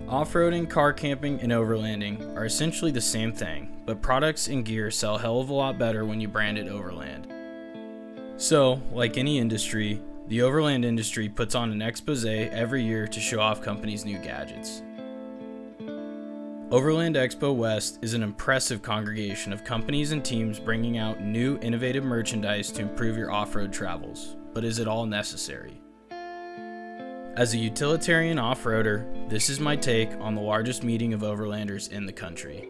Off-roading, car camping, and overlanding are essentially the same thing, but products and gear sell a hell of a lot better when you brand it Overland. So, like any industry, the overland industry puts on an expose every year to show off companies' new gadgets. Overland Expo West is an impressive congregation of companies and teams bringing out new, innovative merchandise to improve your off-road travels. But is it all necessary? As a utilitarian off-roader, this is my take on the largest meeting of overlanders in the country.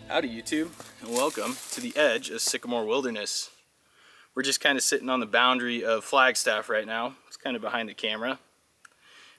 Howdy YouTube, and welcome to the edge of Sycamore Wilderness. We're just kind of sitting on the boundary of Flagstaff right now. It's kind of behind the camera.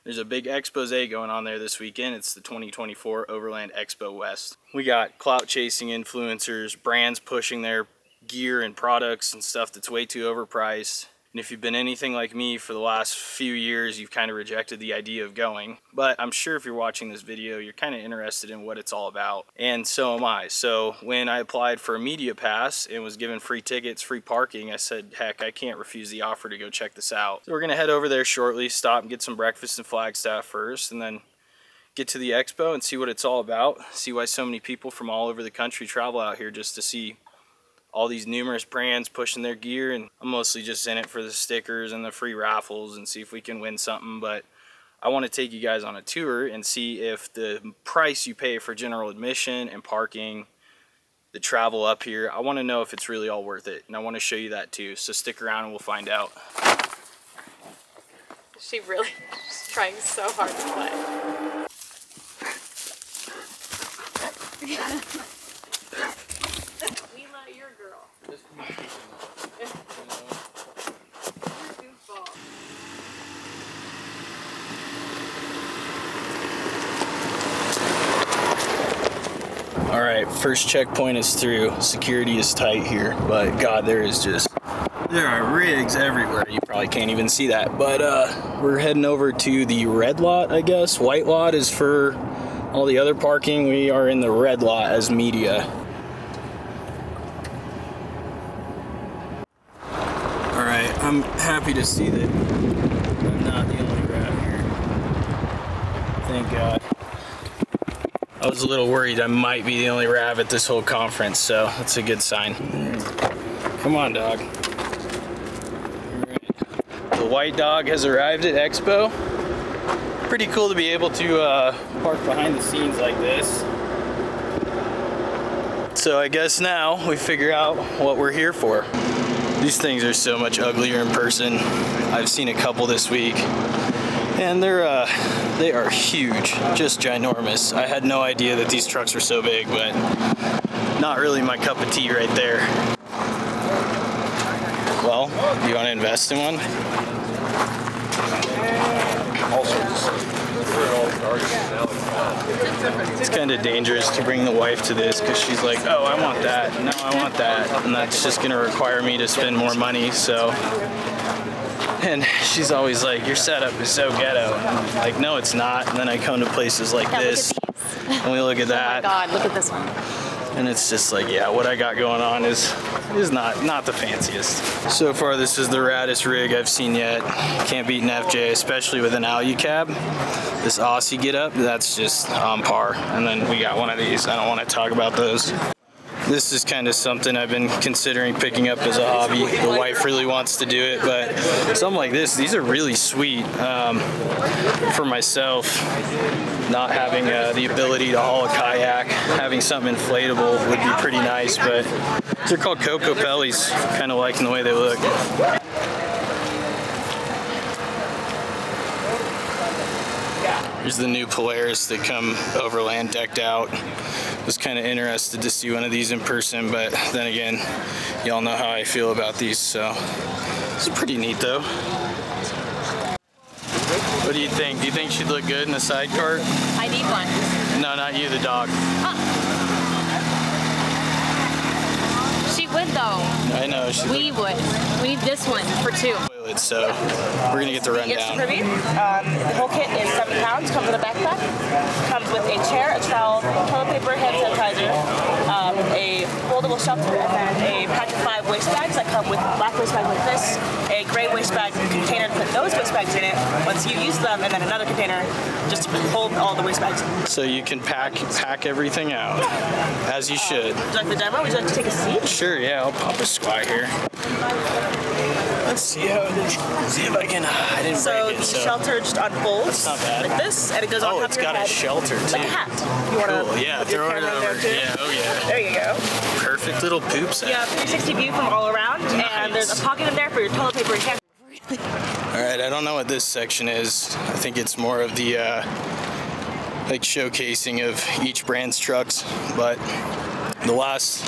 There's a big expose going on there this weekend. It's the 2024 Overland Expo West. We got clout chasing influencers, brands pushing their gear and products and stuff that's way too overpriced. And if you've been anything like me for the last few years, you've kind of rejected the idea of going. But I'm sure if you're watching this video, you're kind of interested in what it's all about. And so am I. So when I applied for a media pass and was given free tickets, free parking, I said, heck, I can't refuse the offer to go check this out. So we're gonna head over there shortly, stop and get some breakfast in Flagstaff first, and then get to the expo and see what it's all about. See why so many people from all over the country travel out here just to see all these numerous brands pushing their gear. And I'm mostly just in it for the stickers and the free raffles and see if we can win something. But I want to take you guys on a tour and see if the price you pay for general admission and parking, the travel up here, I want to know if it's really all worth it. And I want to show you that too. So stick around and we'll find out. She really is trying so hard to play. Your girl. All right, first checkpoint is through. Security is tight here, but God, there are rigs everywhere. You probably can't even see that, but we're heading over to the red lot, I guess. White lot is for all the other parking. We are in the red lot as media. I'm happy to see that I'm not the only rat here. Thank God. I was a little worried I might be the only rat at this whole conference, so that's a good sign. Come on, dog. All right. The white dog has arrived at Expo. Pretty cool to be able to park behind the scenes like this. So I guess now we figure out what we're here for. These things are so much uglier in person. I've seen a couple this week, and they are huge, just ginormous. I had no idea that these trucks were so big, but not really my cup of tea right there. Well, do you want to invest in one? It's kind of dangerous to bring the wife to this because she's like, oh, I want that, no, I want that, and that's just going to require me to spend more money, so. And she's always like, your setup is so ghetto. I'm like, no, it's not. And then I come to places like this, and we look at that. Oh my God, look at this one. And it's just like, yeah, what I got going on is not the fanciest. So far, this is the raddest rig I've seen yet. Can't beat an FJ, especially with an Alu cab. This Aussie get up, that's just on par. And then we got one of these. I don't want to talk about those. This is kind of something I've been considering picking up as a hobby. The wife really wants to do it, but something like this, these are really sweet. For myself, not having the ability to haul a kayak, having something inflatable would be pretty nice, but they're called Coco Pellies, kind of liking the way they look. Here's the new Polaris that come overland decked out. Was kind of interested to see one of these in person, but then again, y'all know how I feel about these, so it's pretty neat though. What do you think? Do you think she'd look good in a sidecar? I need one. No, not you, the dog. She would though. I know. We would. We need this one for two. Wait, So we're gonna get the rundown. It's pretty. The whole kit is 7 pounds. Comes with a backpack. Comes with a chair, a trowel, toilet paper, hand sanitizer, a foldable shelter, and then a pack of 5 waste bags that come with black waste bags like this, a gray waste bag container to put those waste bags in it once you use them, and then another container just to hold all the waste bags. So you can pack everything out as you should. Would you like the demo? Would you like to take a seat? Sure. Yeah, I'll pop a squat here. Let's see how it is. See if I can. I didn't break it. So the shelter just unfolds not bad. like this, and it goes on top of your head. Oh, it's got a shelter too. Like a hat. You want to? Cool. Yeah, throw it over. Yeah. Oh yeah. There you go. Perfect little poop set. Yeah, 360 view from all around, and there's a pocket in there for your toilet paper and cash. All right, I don't know what this section is. I think it's more of the like showcasing of each brand's trucks, but the last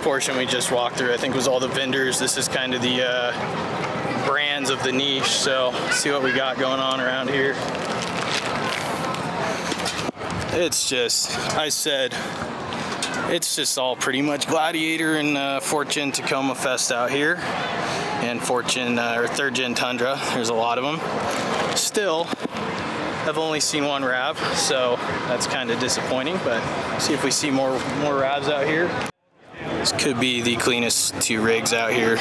portion we just walked through, I think, was all the vendors. This is kind of the brands of the niche. So see what we got going on around here. It's just, I said, it's just all pretty much Gladiator and Fortune Tacoma Fest out here, and Fortune or 3rd Gen Tundra. There's a lot of them. Still, I've only seen one RAV, so that's kind of disappointing. But see if we see more RAVs out here. This could be the cleanest 2 rigs out here.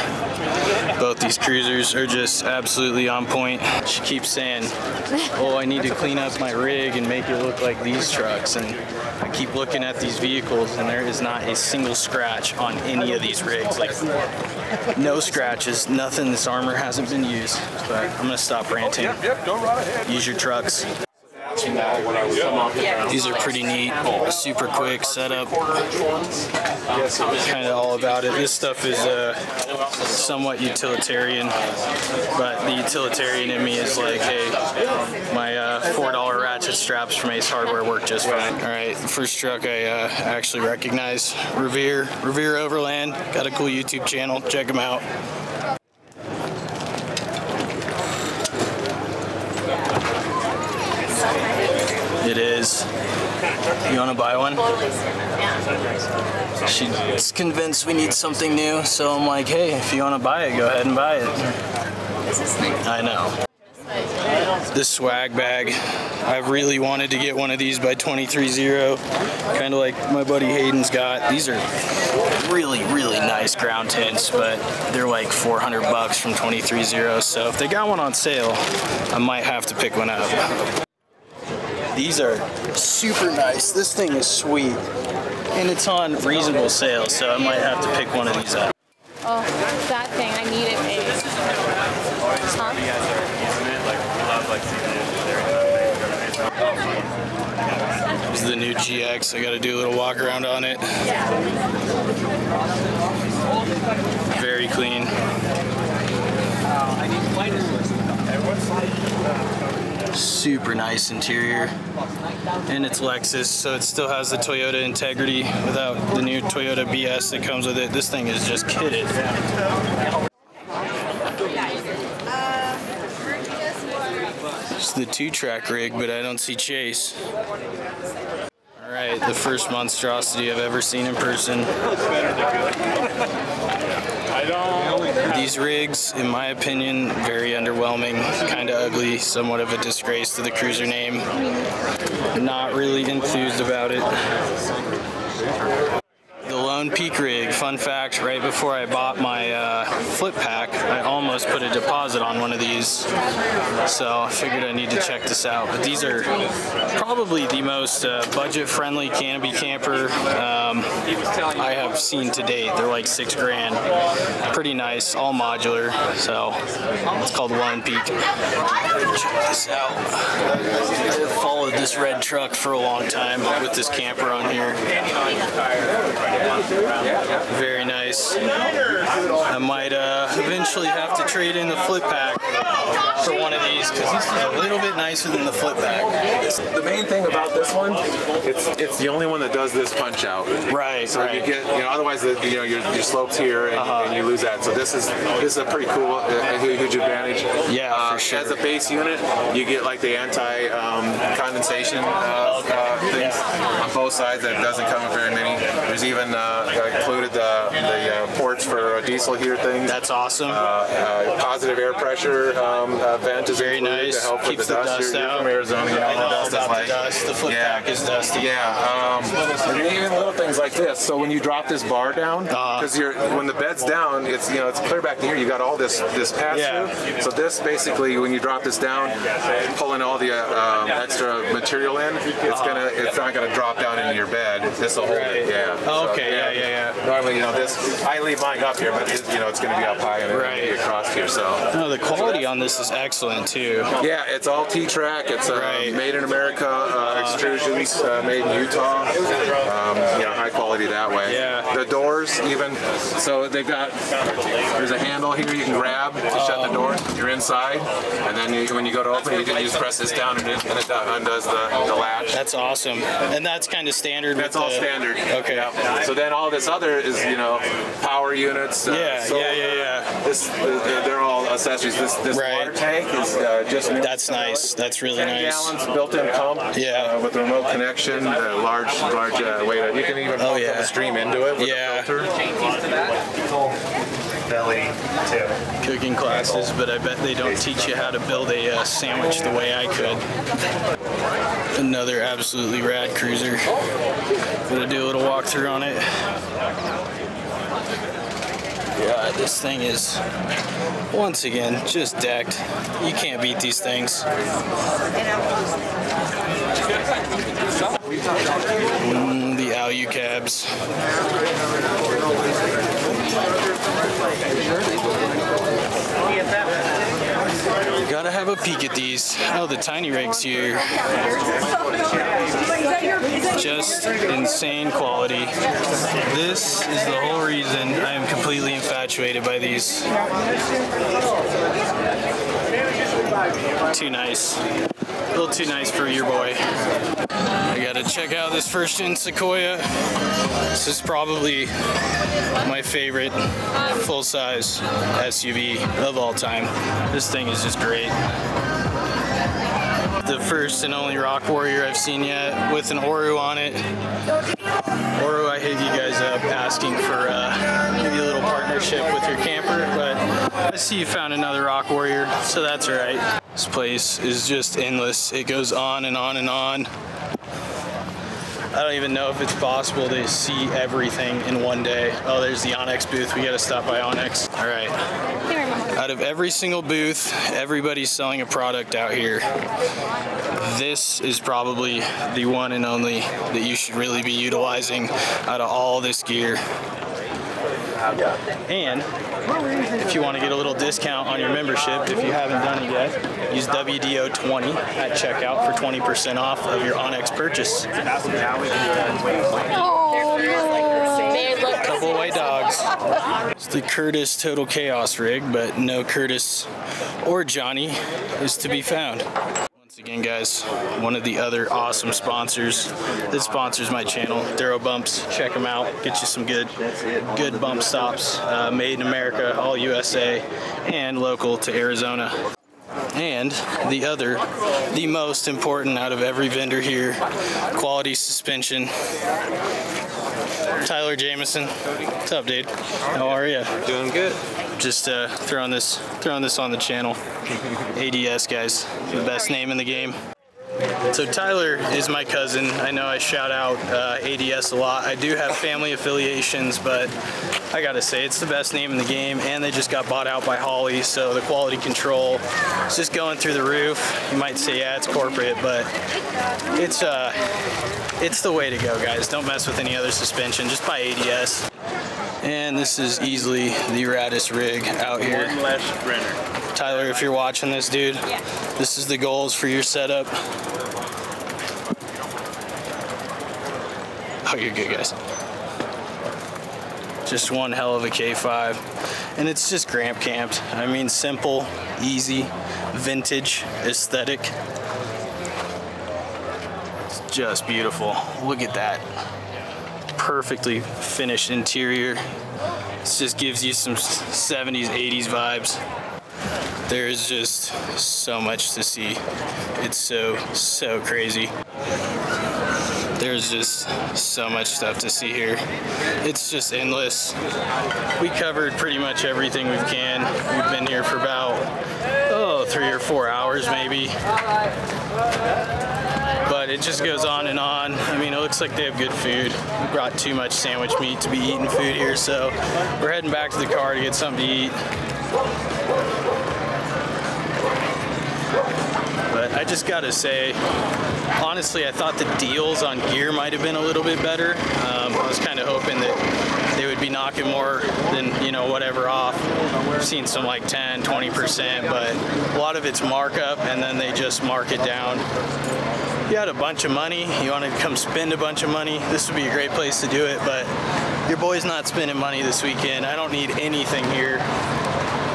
Both these cruisers are just absolutely on point. She keeps saying, oh, I need to clean up my rig and make it look like these trucks. And I keep looking at these vehicles, and there is not a single scratch on any of these rigs. Like, no scratches, nothing. This armor hasn't been used. But I'm gonna stop ranting. Use your trucks. These are pretty neat, super quick setup, kind of all about it. This stuff is somewhat utilitarian, but the utilitarian in me is like, hey, my $4 ratchet straps from Ace Hardware work just fine. All right, the first truck I actually recognize, Revere Overland, got a cool YouTube channel, check them out. It is. You want to buy one? She's convinced we need something new, so I'm like, hey, if you want to buy it, go ahead and buy it. I know. This swag bag, I've really wanted to get one of these by 23-0, kind of like my buddy Hayden's got. These are really nice ground tints, but they're like 400 bucks from 23-0, so if they got one on sale, I might have to pick one up. These are super nice. This thing is sweet. And it's on reasonable sale, so I might have to pick one of these up. Oh, that thing. I need it, babe. Huh? This is the new GX. I gotta do a little walk around on it. Very clean. Super nice interior, and it's Lexus, so it still has the Toyota integrity without the new Toyota BS that comes with it. This thing is just kitted. It's the 2-track rig, but I don't see Chase. All right, the first monstrosity I've ever seen in person. These rigs, in my opinion, very underwhelming, kind of ugly, somewhat of a disgrace to the cruiser name. Not really enthused about it. The Lone Peak rig, fun fact, right before I bought my flip pack, I almost put a deposit on one of these. So I figured I need to check this out. But these are probably the most budget-friendly canopy camper I have seen to date. They're like $6 grand. Pretty nice, all modular. So it's called Lone Peak. Check this out. I've followed this red truck for a long time with this camper on here. Very nice. I might eventually have to trade in the flip pack for one of these, because this is a little bit nicer than the flip pack. The main thing about this one, it's the only one that does this punch out. Right. So you get, otherwise your slopes here and you lose that. So this is a pretty cool, a huge advantage. Yeah, for sure. As a base unit, you get like the anti-condensation things on both sides. That doesn't come with very many. There's even included the ports for diesel heater things. That's awesome. Positive air pressure vent is very nice. To help Keeps with the dust. You're out. from Arizona, you know what the dust is like. The flip pack is dusty. Yeah, and even little things like this. So when you drop this bar down, because when the bed's down, it's it's clear back to here. You got all this pass through. So this basically, when you drop this down, pulling all the extra material in, it's not gonna drop down into your bed. This will hold it. Yeah. Oh, okay. So, yeah. Normally, this I leave mine up here, but it's gonna be up high and it'll be across here. So. No, the quality on this is excellent too. Yeah, it's all T-track. It's made in America extrusions, made in Utah. High quality that way. Yeah. The doors, even so, there's a handle here you can grab to shut the door. You're inside, and then when you go to open, you just press this down and it undoes the latch. That's awesome, and that's kind of standard. That's all standard. Okay. Yeah. So then all this other is power units. They're all accessories. This water tank is just new. That's nice. That's really 10 nice. gallons built-in pump. With a remote connection, large way to. You can even pump the stream into it with a filter. Cooking classes, but I bet they don't teach you how to build a sandwich the way I could. Another absolutely rad cruiser. Gonna do a little walkthrough on it. Yeah, this thing is, once again, just decked. You can't beat these things. The Alu cabs. Gotta have a peek at these. Oh, the tiny rigs here. Just insane quality. This is the whole reason I am completely infatuated by these. Too nice. A little too nice for your boy. I gotta check out this first gen Sequoia. This is probably my favorite full-size SUV of all time. This thing is just great. The first and only Rock Warrior I've seen yet with an Oru on it. Oru, I hit you guys up asking for maybe a little partnership with your camper, but I see you found another Rock Warrior, so that's all right. This place is just endless. It goes on and on and on. I don't even know if it's possible to see everything in one day. Oh, there's the Onyx booth. We gotta stop by Onyx. All right. Out of every single booth, everybody's selling a product out here. This is probably the one and only that you should really be utilizing out of all this gear. And if you want to get a little discount on your membership, if you haven't done it yet, use WDO20 at checkout for 20% off of your Onyx purchase. Couple of white dogs. It's the Curtis Total Chaos rig, but no Curtis or Johnny is to be found. Once again, guys, one of the other awesome sponsors that sponsors my channel, Duro Bumps. Check them out. Get you some good bump stops, made in America, all USA, and local to Arizona. And the most important out of every vendor here, quality suspension. Tyler Jameson, what's up, dude? How are you? Doing good. Just throwing this on the channel. ADS, guys, the best name in the game. So Tyler is my cousin. I know I shout out ADS a lot. I do have family affiliations, but I gotta say it's the best name in the game, and they just got bought out by Holley, so the quality control is just going through the roof. You might say, yeah, it's corporate, but it's the way to go, guys. Don't mess with any other suspension. Just buy ADS. And this is easily the raddest rig out here. One less sprinter. Tyler, if you're watching this, dude, this is the goals for your setup. Oh, you're good, guys. Just one hell of a K5. And it's just Gramp camped. I mean, simple, easy, vintage, aesthetic. It's just beautiful. Look at that. Perfectly finished interior. It just gives you some 70s, 80s vibes. There's just so much to see. It's so crazy. There's just so much stuff to see here. It's just endless. We covered pretty much everything we can. We've been here for about, 3 or 4 hours maybe. But it just goes on and on. I mean, it looks like they have good food. We brought too much sandwich meat to be eating food here, so we're heading back to the car to get something to eat. But I just gotta say, honestly, I thought the deals on gear might have been a little bit better. I was kind of hoping that they would be knocking more than, you know, whatever off. We've seen some like 10, 20%, but a lot of it's markup, and then they just mark it down. If you had a bunch of money, you wanted to come spend a bunch of money, this would be a great place to do it, but your boy's not spending money this weekend. I don't need anything here,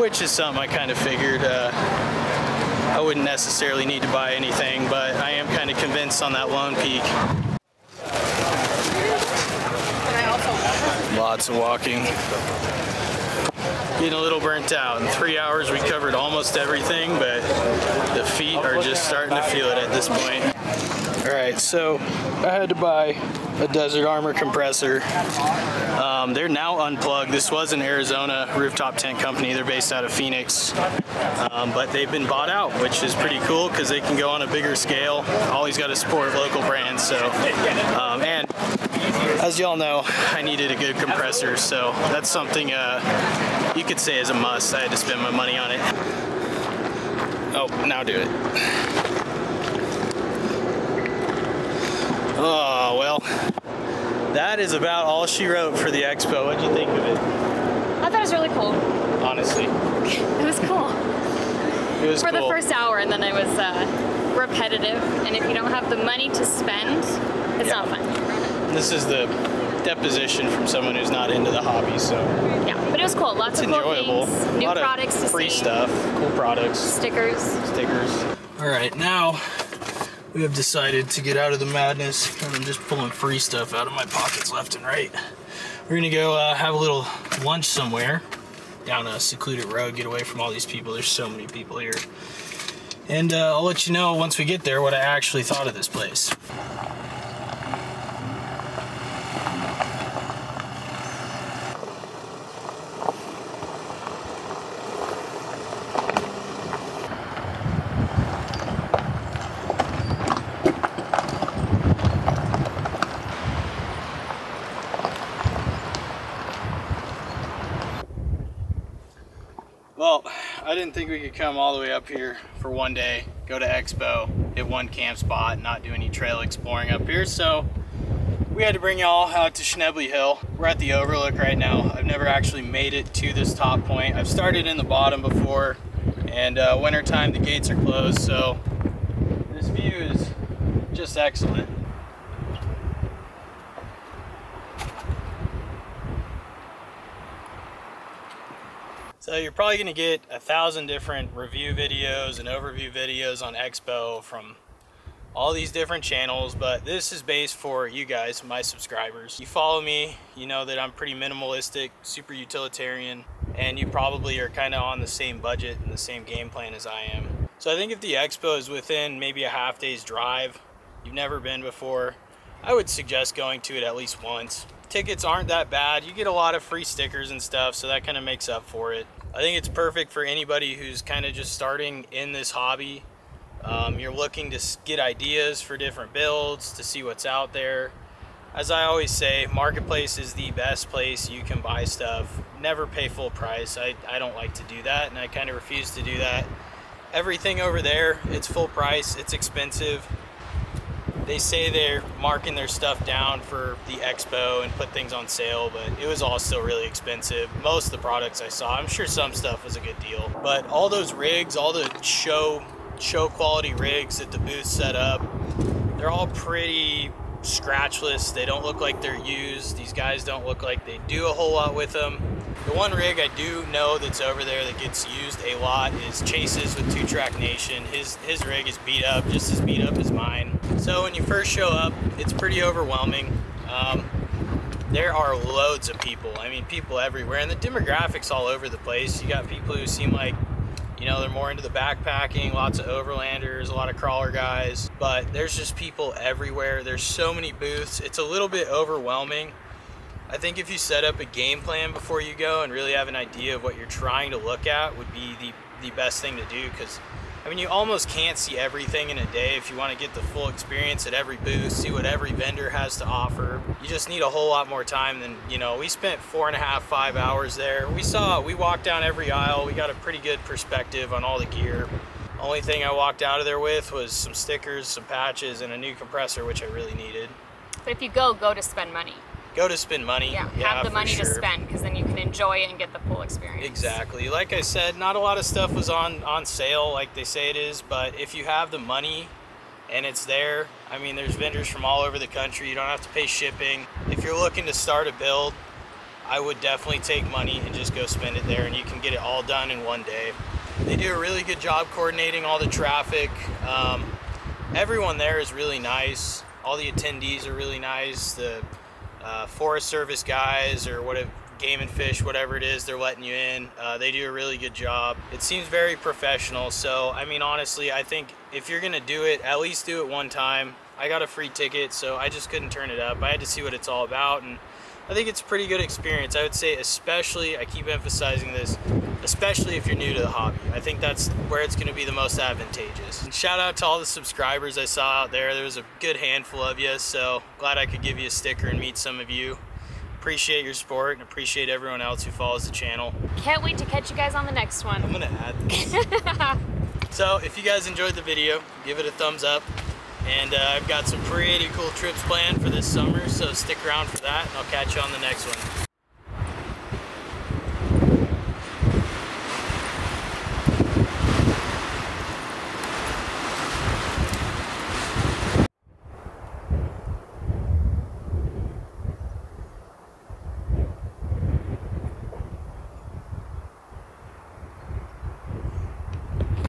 which is something I kind of figured. I wouldn't necessarily need to buy anything, but I am kind of convinced on that Lone Peak. Lots of walking. Getting a little burnt out. In 3 hours we covered almost everything, but the feet are just starting to feel it at this point. Alright, so I had to buy a Desert Armor compressor. They're now unplugged. This was an Arizona rooftop tent company. They're based out of Phoenix, but they've been bought out, which is pretty cool because they can go on a bigger scale. Always got to support local brands. So, and as y'all know, I needed a good compressor, so that's something you could say is a must. I had to spend my money on it. Oh, now do it. Oh, well, that is about all she wrote for the expo. What'd you think of it? I thought it was really cool. Honestly. It was cool. It was for cool. the first hour, and then it was repetitive. And if you don't have the money to spend, it's not fun. This is the deposition from someone who's not into the hobby, so. Yeah, but it was cool. Lots of cool things, new products to see. Free stuff, cool products. Stickers. All right, now we have decided to get out of the madness, and I'm just pulling free stuff out of my pockets left and right. We're gonna go have a little lunch somewhere down a secluded road, get away from all these people. There's so many people here. And I'll let you know once we get there what I actually thought of this place. Well, I didn't think we could come all the way up here for one day, go to Expo, hit one camp spot, not do any trail exploring up here, so we had to bring y'all out to Schnebley Hill. We're at the overlook right now. I've never actually made it to this top point. I've started in the bottom before, and wintertime the gates are closed, so this view is just excellent. So you're probably going to get 1,000 different review videos and overview videos on Expo from all these different channels, but this is based for you guys, my subscribers. You follow me, you know that I'm pretty minimalistic, super utilitarian, and you probably are kind of on the same budget and the same game plan as I am. So I think if the Expo is within maybe a half day's drive, you've never been before, I would suggest going to it at least once. Tickets aren't that bad. You get a lot of free stickers and stuff, so that kind of makes up for it. I think it's perfect for anybody who's kind of just starting in this hobby. You're looking to get ideas for different builds, to see what's out there. As I always say, Marketplace is the best place you can buy stuff. Never pay full price. I don't like to do that, and I kind of refuse to do that. Everything over there, it's full price, it's expensive. They say they're marking their stuff down for the Expo and put things on sale, but it was all still really expensive. Most of the products I saw, I'm sure some stuff was a good deal, but all those rigs, all the show quality rigs that the booth set up, they're all pretty scratchless. They don't look like they're used. These guys don't look like they do a whole lot with them. The one rig I do know that's over there that gets used a lot is Chase's with 2-Track Nation. His rig is beat up, just as beat up as mine. So when you first show up, it's pretty overwhelming. There are loads of people. I mean, people everywhere, and the demographics all over the place. You got people who seem like You know, they're more into the backpacking, lots of overlanders, a lot of crawler guys, but there's just people everywhere. There's so many booths. It's a little bit overwhelming. I think if you set up a game plan before you go and really have an idea of what you're trying to look at would be the best thing to do, because I mean, you almost can't see everything in a day if you want to get the full experience at every booth, see what every vendor has to offer. You just need a whole lot more time than, you know, we spent 4.5, 5 hours there. We walked down every aisle. We got a pretty good perspective on all the gear. Only thing I walked out of there with was some stickers, some patches, and a new compressor, which I really needed. But if you go to spend money. Go to spend money. Yeah, have the money to spend, because then you can enjoy it and get the full experience. Exactly. Like I said, not a lot of stuff was on sale like they say it is, but if you have the money and it's there, I mean, there's vendors from all over the country. You don't have to pay shipping. If you're looking to start a build, I would definitely take money and just go spend it there, and you can get it all done in one day. They do a really good job coordinating all the traffic. Everyone there is really nice. All the attendees are really nice. The Forest Service guys, or whatever, Game and Fish, whatever it is, they're letting you in. They do a really good job. It seems very professional. So I mean, honestly, I think if you're gonna do it, at least do it one time. I got a free ticket, so I just couldn't turn it up. I had to see what it's all about, and I think it's a pretty good experience. I would say, especially, I keep emphasizing this, especially if you're new to the hobby. I think that's where it's gonna be the most advantageous. And shout out to all the subscribers I saw out there. There was a good handful of you, so glad I could give you a sticker and meet some of you. Appreciate your support and appreciate everyone else who follows the channel. Can't wait to catch you guys on the next one. I'm gonna add this. So if you guys enjoyed the video, give it a thumbs up. And I've got some pretty cool trips planned for this summer, so stick around for that, and I'll catch you on the next one.